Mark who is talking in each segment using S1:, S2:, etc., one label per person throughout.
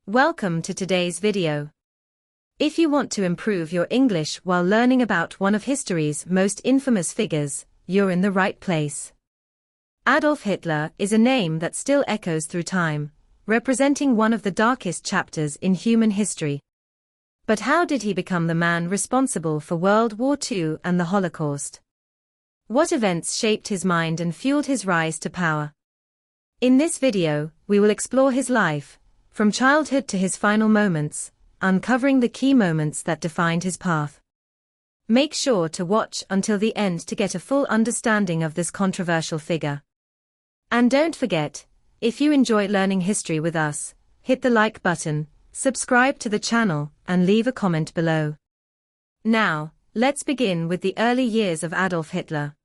S1: Welcome to today's video. If you want to improve your English while learning about one of history's most infamous figures, you're in the right place. Adolf Hitler is a name that still echoes through time, representing one of the darkest chapters in human history. But how did he become the man responsible for World War II and the Holocaust? What events shaped his mind and fueled his rise to power? In this video, we will explore his life, from childhood to his final moments, uncovering the key moments that defined his path. Make sure to watch until the end to get a full understanding of this controversial figure. And don't forget, if you enjoy learning history with us, hit the like button, subscribe to the channel, and leave a comment below. Now, let's begin with the early years of Adolf Hitler.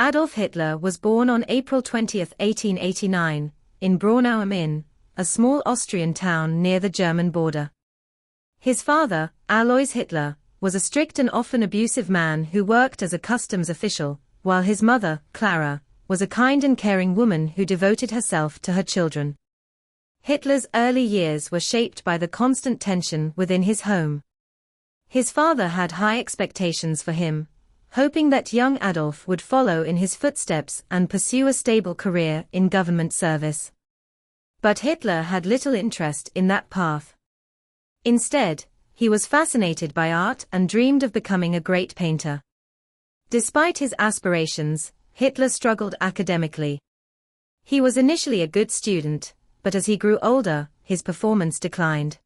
S1: Adolf Hitler was born on April 20, 1889, in Braunau am Inn, a small Austrian town near the German border. His father, Alois Hitler, was a strict and often abusive man who worked as a customs official, while his mother, Clara, was a kind and caring woman who devoted herself to her children. Hitler's early years were shaped by the constant tension within his home. His father had high expectations for him, hoping that young Adolf would follow in his footsteps and pursue a stable career in government service. But Hitler had little interest in that path. Instead, he was fascinated by art and dreamed of becoming a great painter. Despite his aspirations, Hitler struggled academically. He was initially a good student, but as he grew older, his performance declined.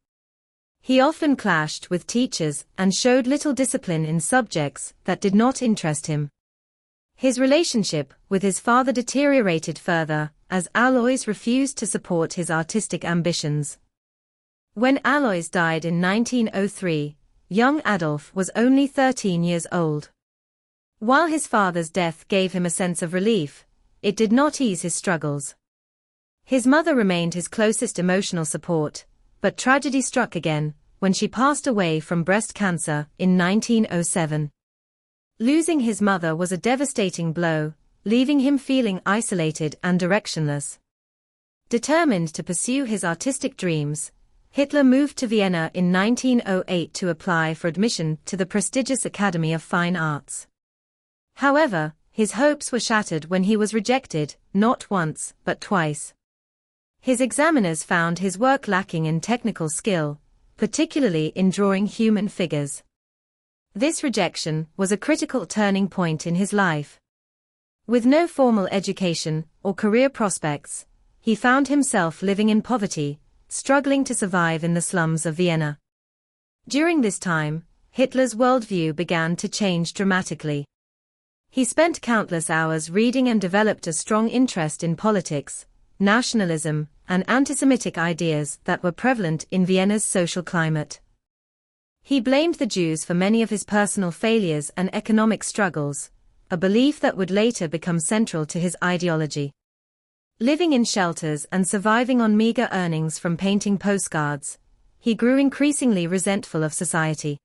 S1: He often clashed with teachers and showed little discipline in subjects that did not interest him. His relationship with his father deteriorated further, as Alois refused to support his artistic ambitions. When Alois died in 1903, young Adolf was only 13 years old. While his father's death gave him a sense of relief, it did not ease his struggles. His mother remained his closest emotional support, but tragedy struck again, when she passed away from breast cancer in 1907. Losing his mother was a devastating blow, leaving him feeling isolated and directionless. Determined to pursue his artistic dreams, Hitler moved to Vienna in 1908 to apply for admission to the prestigious Academy of Fine Arts. However, his hopes were shattered when he was rejected, not once, but twice. His examiners found his work lacking in technical skill, particularly in drawing human figures. This rejection was a critical turning point in his life. With no formal education or career prospects, he found himself living in poverty, struggling to survive in the slums of Vienna. During this time, Hitler's worldview began to change dramatically. He spent countless hours reading and developed a strong interest in politics, nationalism, and anti-Semitic ideas that were prevalent in Vienna's social climate. He blamed the Jews for many of his personal failures and economic struggles, a belief that would later become central to his ideology. Living in shelters and surviving on meager earnings from painting postcards, he grew increasingly resentful of society.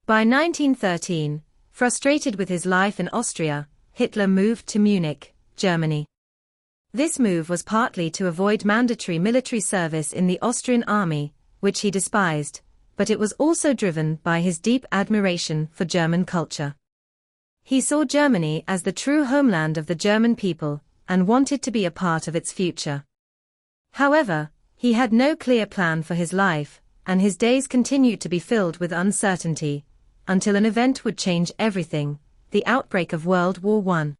S1: By 1913, frustrated with his life in Austria, Hitler moved to Munich, Germany. This move was partly to avoid mandatory military service in the Austrian army, which he despised, but it was also driven by his deep admiration for German culture. He saw Germany as the true homeland of the German people, and wanted to be a part of its future. However, he had no clear plan for his life, and his days continued to be filled with uncertainty, until an event would change everything: the outbreak of World War I.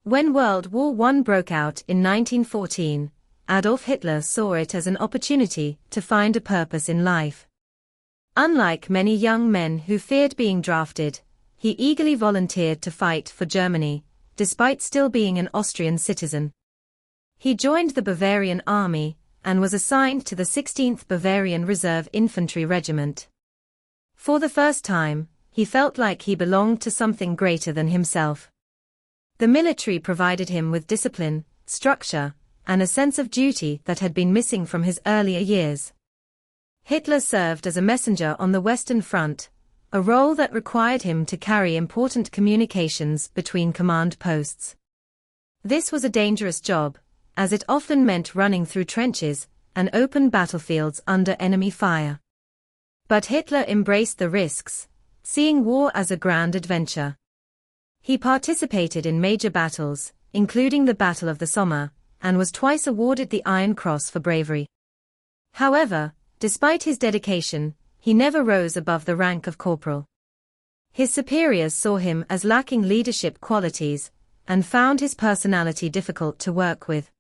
S1: When World War I broke out in 1914, Adolf Hitler saw it as an opportunity to find a purpose in life. Unlike many young men who feared being drafted, he eagerly volunteered to fight for Germany, despite still being an Austrian citizen. He joined the Bavarian army, and was assigned to the 16th Bavarian Reserve Infantry Regiment. For the first time, he felt like he belonged to something greater than himself. The military provided him with discipline, structure, and a sense of duty that had been missing from his earlier years. Hitler served as a messenger on the Western Front, a role that required him to carry important communications between command posts. This was a dangerous job, as it often meant running through trenches, and open battlefields under enemy fire. But Hitler embraced the risks, seeing war as a grand adventure. He participated in major battles, including the Battle of the Somme, and was twice awarded the Iron Cross for bravery. However, despite his dedication, he never rose above the rank of corporal. His superiors saw him as lacking leadership qualities, and found his personality difficult to work with.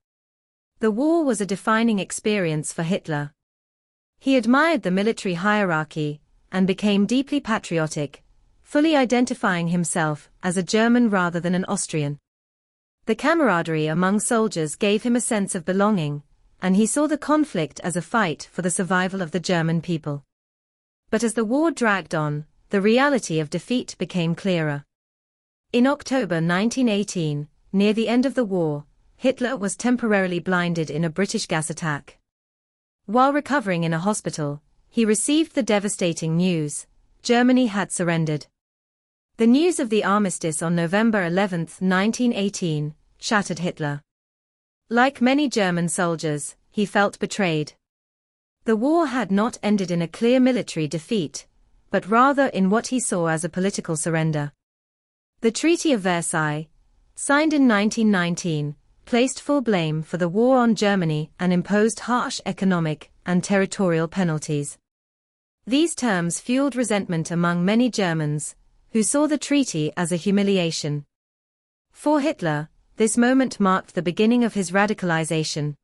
S1: The war was a defining experience for Hitler. He admired the military hierarchy, and became deeply patriotic, fully identifying himself as a German rather than an Austrian. The camaraderie among soldiers gave him a sense of belonging, and he saw the conflict as a fight for the survival of the German people. But as the war dragged on, the reality of defeat became clearer. In October 1918, near the end of the war, Hitler was temporarily blinded in a British gas attack. While recovering in a hospital, he received the devastating news: Germany had surrendered. The news of the armistice on November 11, 1918, shattered Hitler. Like many German soldiers, he felt betrayed. The war had not ended in a clear military defeat, but rather in what he saw as a political surrender. The Treaty of Versailles, signed in 1919, placed full blame for the war on Germany and imposed harsh economic and territorial penalties. These terms fueled resentment among many Germans, who saw the treaty as a humiliation. For Hitler, this moment marked the beginning of his radicalization.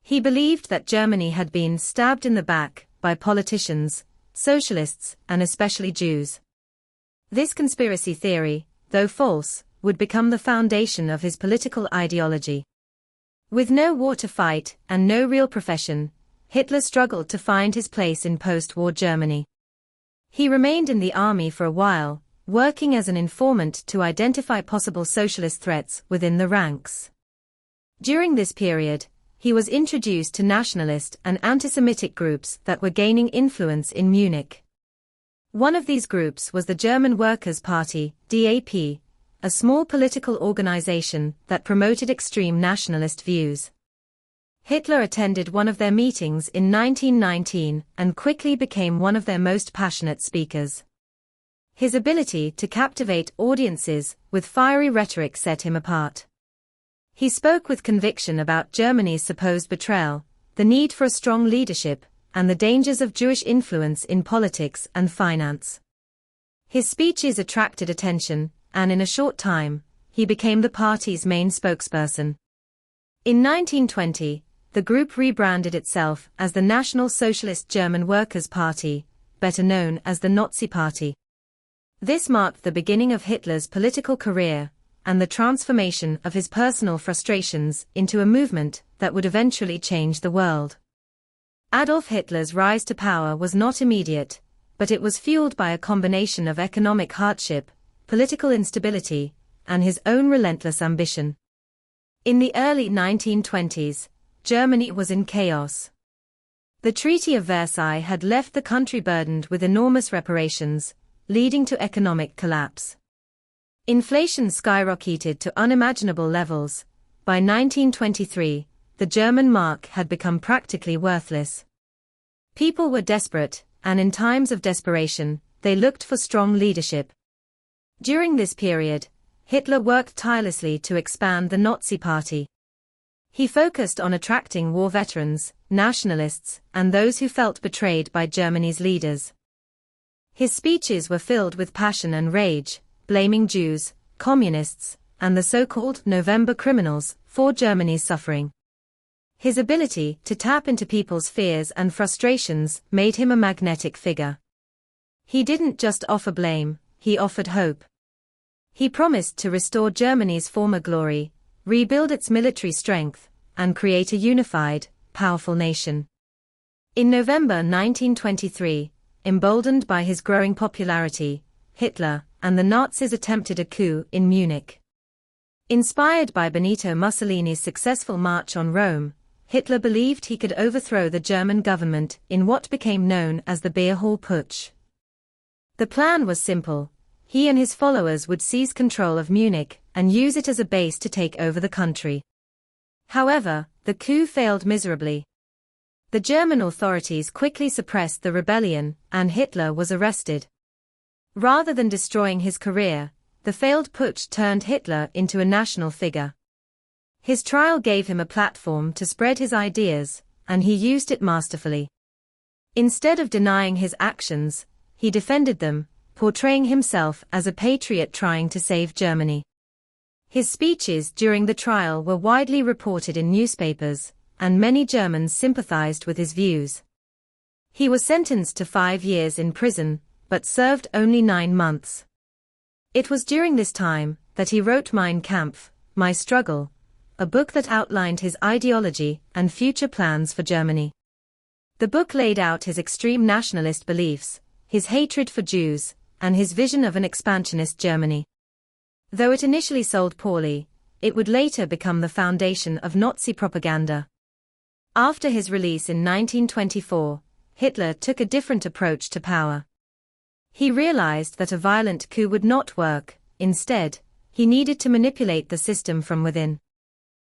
S1: He believed that Germany had been stabbed in the back by politicians, socialists, and especially Jews. This conspiracy theory, though false, would become the foundation of his political ideology. With no war to fight and no real profession, Hitler struggled to find his place in post-war Germany. He remained in the army for a while, working as an informant to identify possible socialist threats within the ranks. During this period, he was introduced to nationalist and anti-Semitic groups that were gaining influence in Munich. One of these groups was the German Workers' Party, DAP, a small political organization that promoted extreme nationalist views. Hitler attended one of their meetings in 1919 and quickly became one of their most passionate speakers. His ability to captivate audiences with fiery rhetoric set him apart. He spoke with conviction about Germany's supposed betrayal, the need for a strong leadership, and the dangers of Jewish influence in politics and finance. His speeches attracted attention, and in a short time, he became the party's main spokesperson. In 1920, the group rebranded itself as the National Socialist German Workers' Party, better known as the Nazi Party. This marked the beginning of Hitler's political career, and the transformation of his personal frustrations into a movement that would eventually change the world. Adolf Hitler's rise to power was not immediate, but it was fueled by a combination of economic hardship, political instability, and his own relentless ambition. In the early 1920s, Germany was in chaos. The Treaty of Versailles had left the country burdened with enormous reparations, leading to economic collapse. Inflation skyrocketed to unimaginable levels. By 1923, the German mark had become practically worthless. People were desperate, and in times of desperation, they looked for strong leadership. During this period, Hitler worked tirelessly to expand the Nazi Party. He focused on attracting war veterans, nationalists, and those who felt betrayed by Germany's leaders. His speeches were filled with passion and rage, blaming Jews, communists, and the so-called November criminals for Germany's suffering. His ability to tap into people's fears and frustrations made him a magnetic figure. He didn't just offer blame, he offered hope. He promised to restore Germany's former glory, rebuild its military strength, and create a unified, powerful nation. In November 1923, emboldened by his growing popularity, Hitler and the Nazis attempted a coup in Munich. Inspired by Benito Mussolini's successful march on Rome, Hitler believed he could overthrow the German government in what became known as the Beer Hall Putsch. The plan was simple: he and his followers would seize control of Munich and use it as a base to take over the country. However, the coup failed miserably. The German authorities quickly suppressed the rebellion, and Hitler was arrested. Rather than destroying his career, the failed putsch turned Hitler into a national figure. His trial gave him a platform to spread his ideas, and he used it masterfully. Instead of denying his actions, he defended them, portraying himself as a patriot trying to save Germany. His speeches during the trial were widely reported in newspapers, and many Germans sympathized with his views. He was sentenced to 5 years in prison, but served only 9 months. It was during this time that he wrote Mein Kampf, My Struggle, a book that outlined his ideology and future plans for Germany. The book laid out his extreme nationalist beliefs, his hatred for Jews, and his vision of an expansionist Germany. Though it initially sold poorly, it would later become the foundation of Nazi propaganda. After his release in 1924, Hitler took a different approach to power. He realized that a violent coup would not work. Instead, he needed to manipulate the system from within.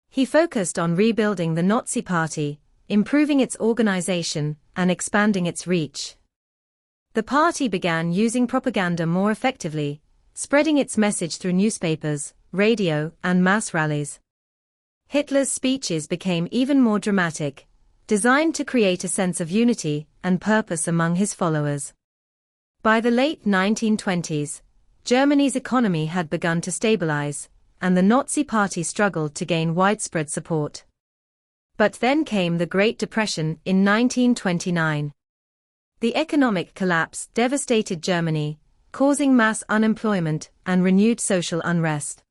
S1: He focused on rebuilding the Nazi Party, improving its organization, and expanding its reach. The party began using propaganda more effectively, spreading its message through newspapers, radio, and mass rallies. Hitler's speeches became even more dramatic, designed to create a sense of unity and purpose among his followers. By the late 1920s, Germany's economy had begun to stabilize, and the Nazi Party struggled to gain widespread support. But then came the Great Depression in 1929. The economic collapse devastated Germany, causing mass unemployment and renewed social unrest.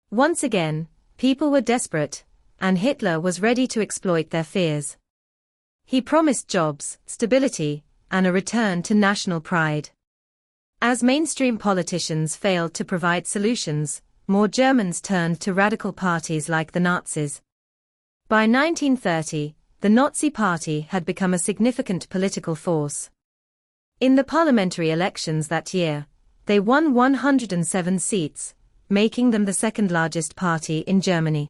S1: Once again, people were desperate, and Hitler was ready to exploit their fears. He promised jobs, stability, and a return to national pride. As mainstream politicians failed to provide solutions, more Germans turned to radical parties like the Nazis. By 1930, the Nazi Party had become a significant political force. In the parliamentary elections that year, they won 107 seats, making them the second-largest party in Germany.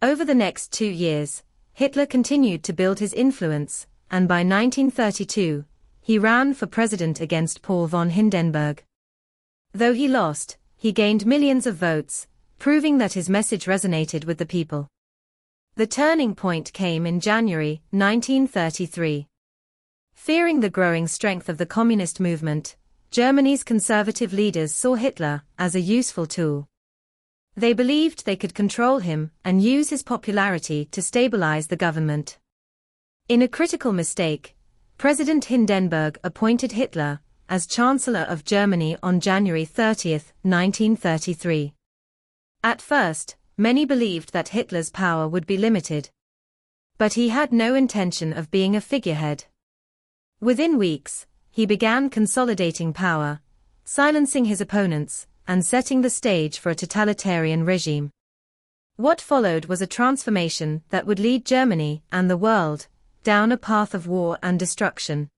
S1: Over the next 2 years, Hitler continued to build his influence, and by 1932, he ran for president against Paul von Hindenburg. Though he lost, he gained millions of votes, proving that his message resonated with the people. The turning point came in January 1933. Fearing the growing strength of the communist movement, Germany's conservative leaders saw Hitler as a useful tool. They believed they could control him and use his popularity to stabilize the government. In a critical mistake, President Hindenburg appointed Hitler as Chancellor of Germany on January 30, 1933. At first, many believed that Hitler's power would be limited. But he had no intention of being a figurehead. Within weeks, he began consolidating power, silencing his opponents, and setting the stage for a totalitarian regime. What followed was a transformation that would lead Germany and the world down a path of war and destruction.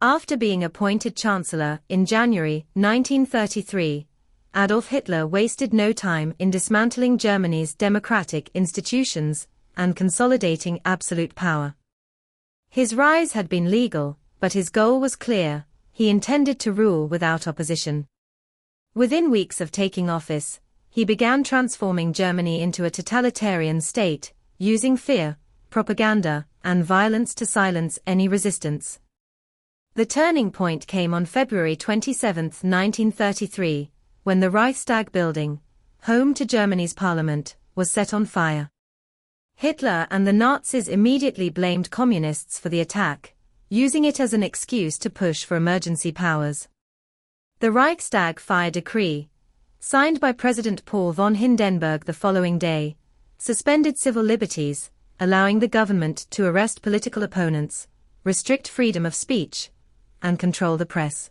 S1: After being appointed Chancellor in January 1933, Adolf Hitler wasted no time in dismantling Germany's democratic institutions and consolidating absolute power. His rise had been legal, but his goal was clear: he intended to rule without opposition. Within weeks of taking office, he began transforming Germany into a totalitarian state, using fear, propaganda, and violence to silence any resistance. The turning point came on February 27, 1933, when the Reichstag building, home to Germany's parliament, was set on fire. Hitler and the Nazis immediately blamed communists for the attack, using it as an excuse to push for emergency powers. The Reichstag fire decree, signed by President Paul von Hindenburg the following day, suspended civil liberties, allowing the government to arrest political opponents, restrict freedom of speech, and control the press.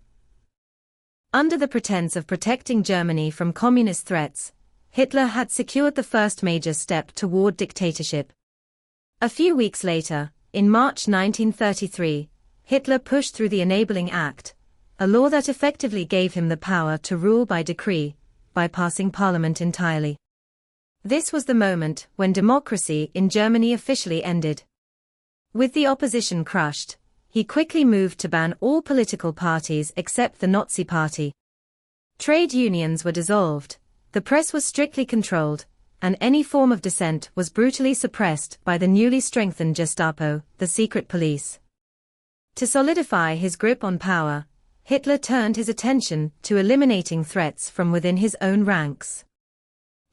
S1: Under the pretense of protecting Germany from communist threats, Hitler had secured the first major step toward dictatorship. A few weeks later, in March 1933, Hitler pushed through the Enabling Act, a law that effectively gave him the power to rule by decree, bypassing parliament entirely. This was the moment when democracy in Germany officially ended. With the opposition crushed, he quickly moved to ban all political parties except the Nazi Party. Trade unions were dissolved, the press was strictly controlled, and any form of dissent was brutally suppressed by the newly strengthened Gestapo, the secret police. To solidify his grip on power, Hitler turned his attention to eliminating threats from within his own ranks.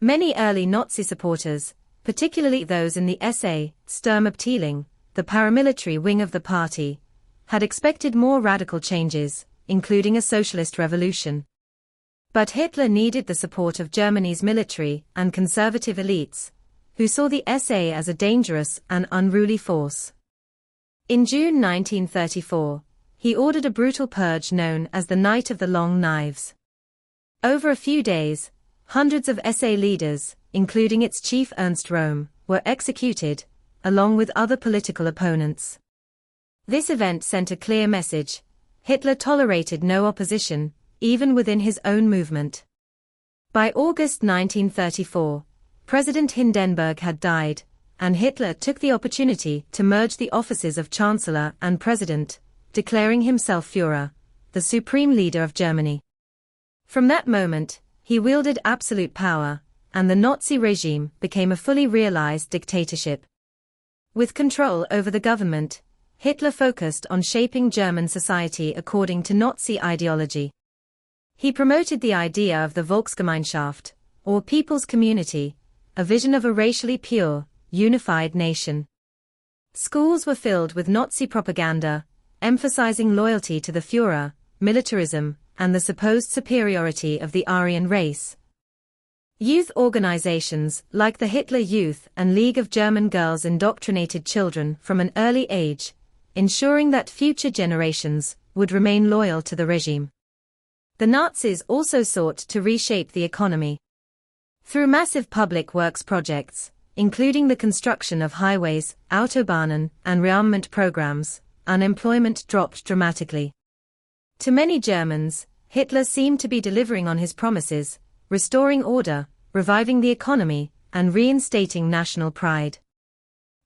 S1: Many early Nazi supporters, particularly those in the SA, Sturmabteilung, the paramilitary wing of the party, had expected more radical changes, including a socialist revolution. But Hitler needed the support of Germany's military and conservative elites, who saw the SA as a dangerous and unruly force. In June 1934, he ordered a brutal purge known as the Night of the Long Knives. Over a few days, hundreds of SA leaders, including its chief Ernst Röhm, were executed, along with other political opponents. This event sent a clear message: Hitler tolerated no opposition, even within his own movement. By August 1934, President Hindenburg had died, and Hitler took the opportunity to merge the offices of Chancellor and President, declaring himself Führer, the supreme leader of Germany. From that moment, he wielded absolute power, and the Nazi regime became a fully realized dictatorship. With control over the government, Hitler focused on shaping German society according to Nazi ideology. He promoted the idea of the Volksgemeinschaft, or people's community, a vision of a racially pure, unified nation. Schools were filled with Nazi propaganda, emphasizing loyalty to the Führer, militarism, and the supposed superiority of the Aryan race. Youth organizations like the Hitler Youth and League of German Girls indoctrinated children from an early age, ensuring that future generations would remain loyal to the regime. The Nazis also sought to reshape the economy. Through massive public works projects, including the construction of highways, Autobahnen, and rearmament programs, unemployment dropped dramatically. To many Germans, Hitler seemed to be delivering on his promises, restoring order, reviving the economy, and reinstating national pride.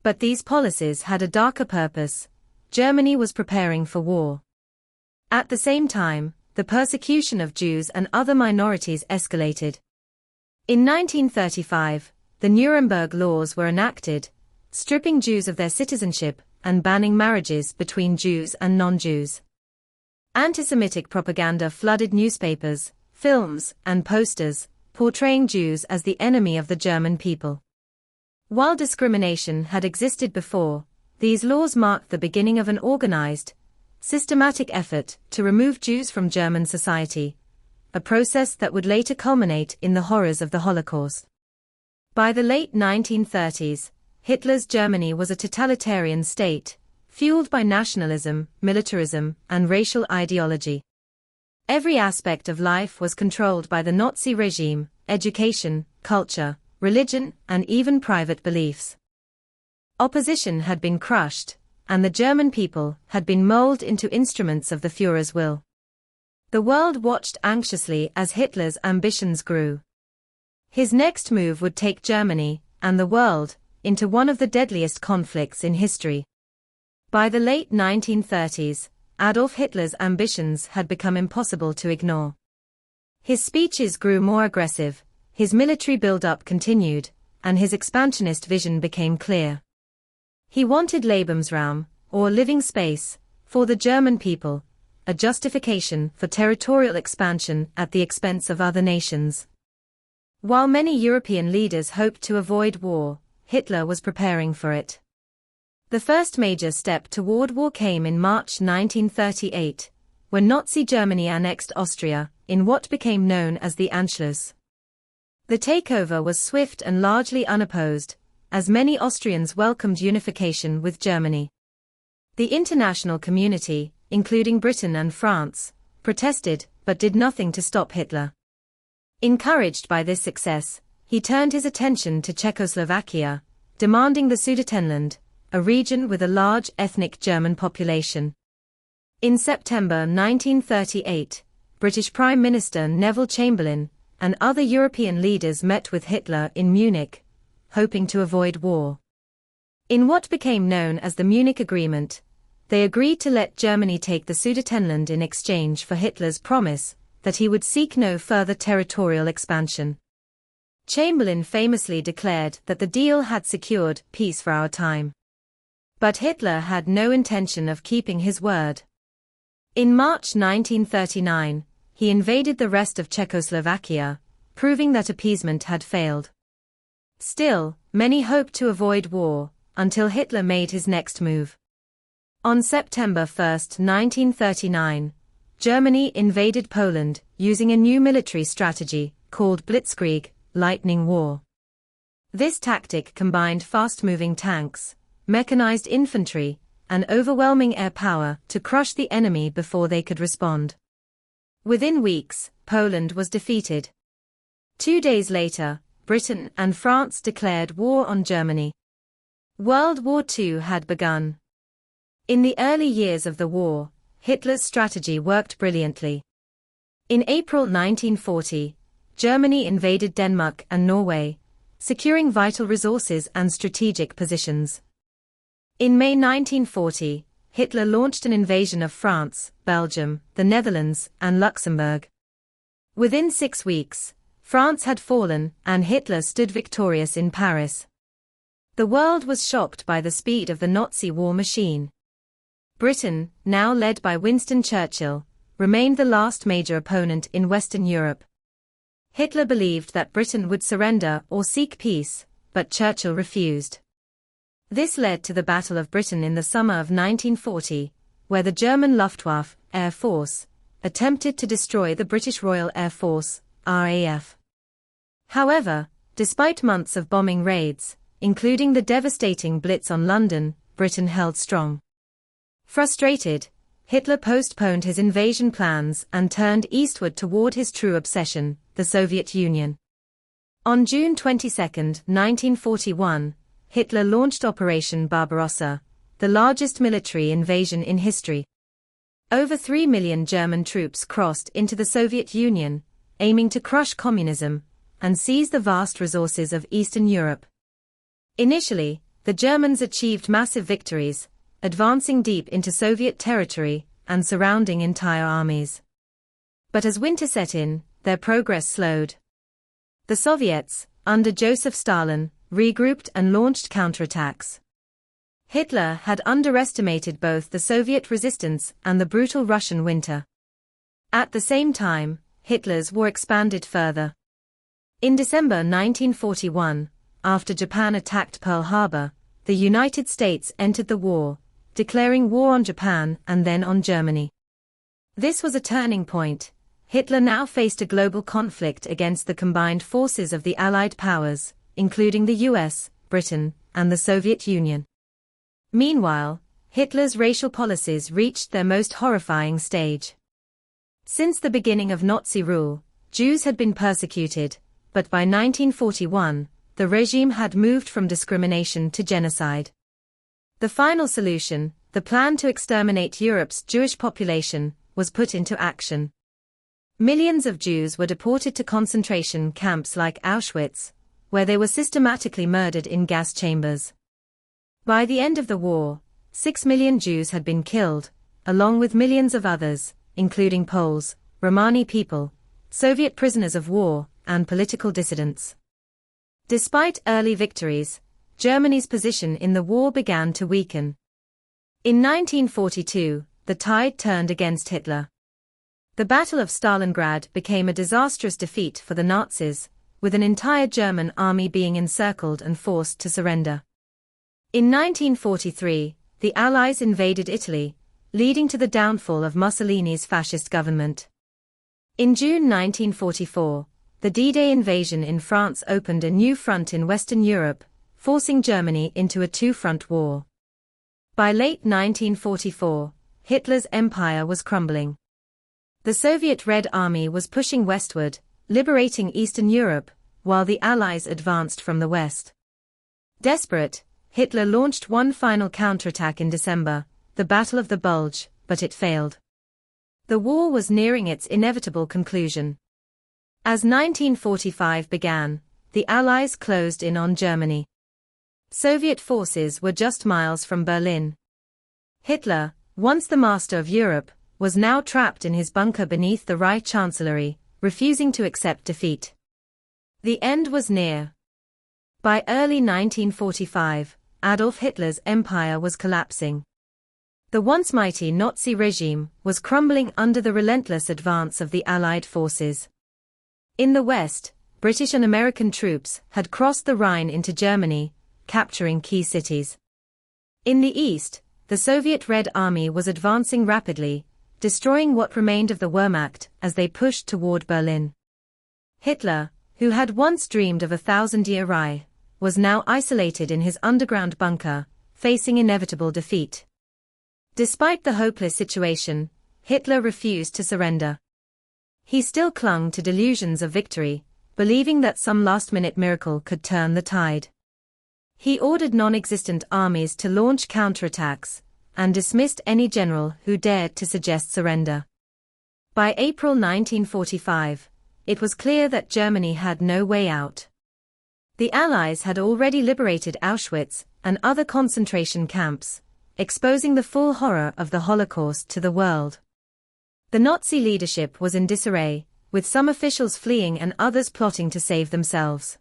S1: But these policies had a darker purpose: Germany was preparing for war. At the same time, the persecution of Jews and other minorities escalated. In 1935, the Nuremberg Laws were enacted, stripping Jews of their citizenship and banning marriages between Jews and non-Jews. Anti-Semitic propaganda flooded newspapers, films, and posters, portraying Jews as the enemy of the German people. While discrimination had existed before, these laws marked the beginning of an organized, systematic effort to remove Jews from German society, a process that would later culminate in the horrors of the Holocaust. By the late 1930s, Hitler's Germany was a totalitarian state, fueled by nationalism, militarism, and racial ideology. Every aspect of life was controlled by the Nazi regime: education, culture, religion, and even private beliefs. Opposition had been crushed, and the German people had been molded into instruments of the Führer's will. The world watched anxiously as Hitler's ambitions grew. His next move would take Germany, and the world, into one of the deadliest conflicts in history. By the late 1930s, Adolf Hitler's ambitions had become impossible to ignore. His speeches grew more aggressive, his military build-up continued, and his expansionist vision became clear. He wanted Lebensraum, or living space, for the German people, a justification for territorial expansion at the expense of other nations. While many European leaders hoped to avoid war, Hitler was preparing for it. The first major step toward war came in March 1938, when Nazi Germany annexed Austria, in what became known as the Anschluss. The takeover was swift and largely unopposed, as many Austrians welcomed unification with Germany. The international community, including Britain and France, protested but did nothing to stop Hitler. Encouraged by this success, he turned his attention to Czechoslovakia, demanding the Sudetenland, a region with a large ethnic German population. In September 1938, British Prime Minister Neville Chamberlain and other European leaders met with Hitler in Munich, hoping to avoid war. In what became known as the Munich Agreement, they agreed to let Germany take the Sudetenland in exchange for Hitler's promise that he would seek no further territorial expansion. Chamberlain famously declared that the deal had secured peace for our time. But Hitler had no intention of keeping his word. In March 1939, he invaded the rest of Czechoslovakia, proving that appeasement had failed. Still, many hoped to avoid war, until Hitler made his next move. On September 1, 1939, Germany invaded Poland using a new military strategy called Blitzkrieg, Lightning War. This tactic combined fast-moving tanks, mechanized infantry, and overwhelming air power to crush the enemy before they could respond. Within weeks, Poland was defeated. 2 days later, Britain and France declared war on Germany. World War II had begun. In the early years of the war, Hitler's strategy worked brilliantly. In April 1940, Germany invaded Denmark and Norway, securing vital resources and strategic positions. In May 1940, Hitler launched an invasion of France, Belgium, the Netherlands, and Luxembourg. Within 6 weeks, France had fallen and Hitler stood victorious in Paris. The world was shocked by the speed of the Nazi war machine. Britain, now led by Winston Churchill, remained the last major opponent in Western Europe. Hitler believed that Britain would surrender or seek peace, but Churchill refused. This led to the Battle of Britain in the summer of 1940, where the German Luftwaffe, Air Force, attempted to destroy the British Royal Air Force, RAF. However, despite months of bombing raids, including the devastating Blitz on London, Britain held strong. Frustrated, Hitler postponed his invasion plans and turned eastward toward his true obsession, the Soviet Union. On June 22, 1941, Hitler launched Operation Barbarossa, the largest military invasion in history. Over 3 million German troops crossed into the Soviet Union, aiming to crush communism and seize the vast resources of Eastern Europe. Initially, the Germans achieved massive victories, advancing deep into Soviet territory and surrounding entire armies. But as winter set in, their progress slowed. The Soviets, under Joseph Stalin, regrouped and launched counterattacks. Hitler had underestimated both the Soviet resistance and the brutal Russian winter. At the same time, Hitler's war expanded further. In December 1941, after Japan attacked Pearl Harbor, the United States entered the war, declaring war on Japan and then on Germany. This was a turning point. Hitler now faced a global conflict against the combined forces of the Allied powers, including the US, Britain, and the Soviet Union. Meanwhile, Hitler's racial policies reached their most horrifying stage. Since the beginning of Nazi rule, Jews had been persecuted, but by 1941, the regime had moved from discrimination to genocide. The final solution, the plan to exterminate Europe's Jewish population, was put into action. Millions of Jews were deported to concentration camps like Auschwitz, where they were systematically murdered in gas chambers. By the end of the war, 6 million Jews had been killed, along with millions of others, including Poles, Romani people, Soviet prisoners of war, and political dissidents. Despite early victories, Germany's position in the war began to weaken. In 1942, the tide turned against Hitler. The Battle of Stalingrad became a disastrous defeat for the Nazis, with an entire German army being encircled and forced to surrender. In 1943, the Allies invaded Italy, leading to the downfall of Mussolini's fascist government. In June 1944, the D-Day invasion in France opened a new front in Western Europe, forcing Germany into a two-front war. By late 1944, Hitler's empire was crumbling. The Soviet Red Army was pushing westward, liberating Eastern Europe, while the Allies advanced from the west. Desperate, Hitler launched one final counterattack in December, the Battle of the Bulge, but it failed. The war was nearing its inevitable conclusion. As 1945 began, the Allies closed in on Germany. Soviet forces were just miles from Berlin. Hitler, once the master of Europe, was now trapped in his bunker beneath the Reich Chancellery, refusing to accept defeat. The end was near. By early 1945, Adolf Hitler's empire was collapsing. The once mighty Nazi regime was crumbling under the relentless advance of the Allied forces. In the West, British and American troops had crossed the Rhine into Germany, capturing key cities. In the East, the Soviet Red Army was advancing rapidly, destroying what remained of the Wehrmacht as they pushed toward Berlin. Hitler, who had once dreamed of a 1,000-year Reich, was now isolated in his underground bunker, facing inevitable defeat. Despite the hopeless situation, Hitler refused to surrender. He still clung to delusions of victory, believing that some last-minute miracle could turn the tide. He ordered non-existent armies to launch counterattacks, and dismissed any general who dared to suggest surrender. By April 1945, it was clear that Germany had no way out. The Allies had already liberated Auschwitz and other concentration camps, exposing the full horror of the Holocaust to the world. The Nazi leadership was in disarray, with some officials fleeing and others plotting to save themselves.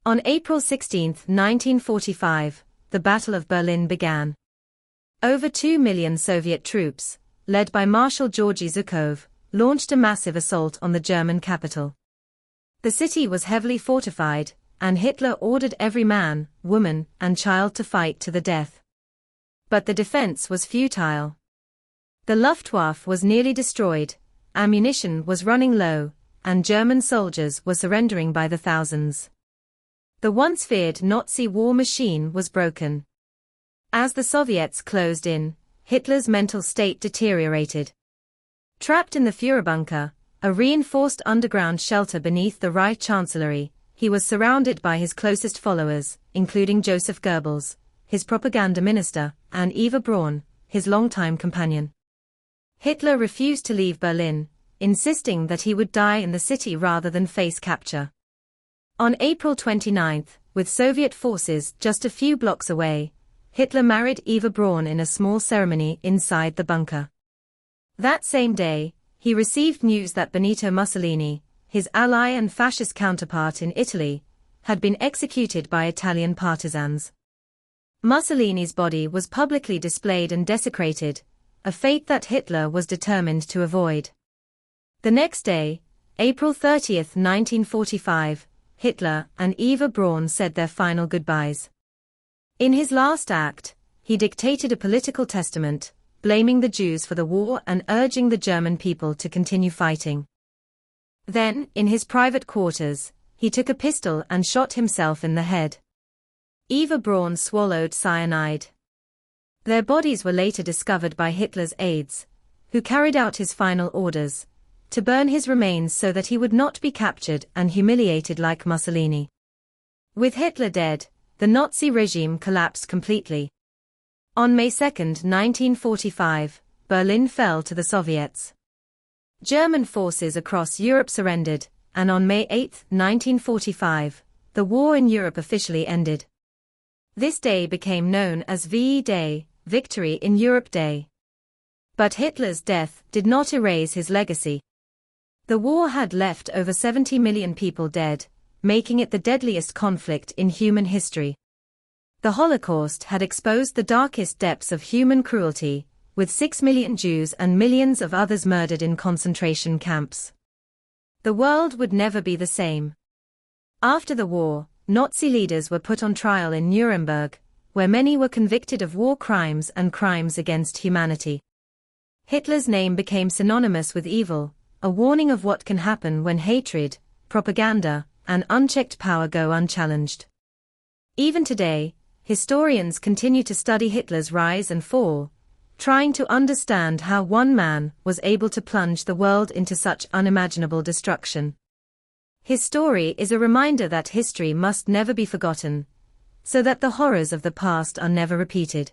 S1: On April 16, 1945, the Battle of Berlin began. Over 2 million Soviet troops, led by Marshal Georgy Zhukov, launched a massive assault on the German capital. The city was heavily fortified, and Hitler ordered every man, woman, and child to fight to the death. But the defense was futile. The Luftwaffe was nearly destroyed, ammunition was running low, and German soldiers were surrendering by the thousands. The once feared Nazi war machine was broken. As the Soviets closed in, Hitler's mental state deteriorated. Trapped in the Führerbunker, a reinforced underground shelter beneath the Reich Chancellery, he was surrounded by his closest followers, including Joseph Goebbels, his propaganda minister, and Eva Braun, his longtime companion. Hitler refused to leave Berlin, insisting that he would die in the city rather than face capture. On April 29, with Soviet forces just a few blocks away, Hitler married Eva Braun in a small ceremony inside the bunker. That same day, he received news that Benito Mussolini, his ally and fascist counterpart in Italy, had been executed by Italian partisans. Mussolini's body was publicly displayed and desecrated, a fate that Hitler was determined to avoid. The next day, April 30, 1945, Hitler and Eva Braun said their final goodbyes. In his last act, he dictated a political testament, blaming the Jews for the war and urging the German people to continue fighting. Then, in his private quarters, he took a pistol and shot himself in the head. Eva Braun swallowed cyanide. Their bodies were later discovered by Hitler's aides, who carried out his final orders, to burn his remains so that he would not be captured and humiliated like Mussolini. With Hitler dead, the Nazi regime collapsed completely. On May 2, 1945, Berlin fell to the Soviets. German forces across Europe surrendered, and on May 8, 1945, the war in Europe officially ended. This day became known as VE Day, Victory in Europe Day. But Hitler's death did not erase his legacy. The war had left over 70 million people dead, making it the deadliest conflict in human history. The Holocaust had exposed the darkest depths of human cruelty, with 6 million Jews and millions of others murdered in concentration camps. The world would never be the same. After the war, Nazi leaders were put on trial in Nuremberg, where many were convicted of war crimes and crimes against humanity. Hitler's name became synonymous with evil, a warning of what can happen when hatred, propaganda, and unchecked power go unchallenged. Even today, historians continue to study Hitler's rise and fall, trying to understand how one man was able to plunge the world into such unimaginable destruction. His story is a reminder that history must never be forgotten, so that the horrors of the past are never repeated.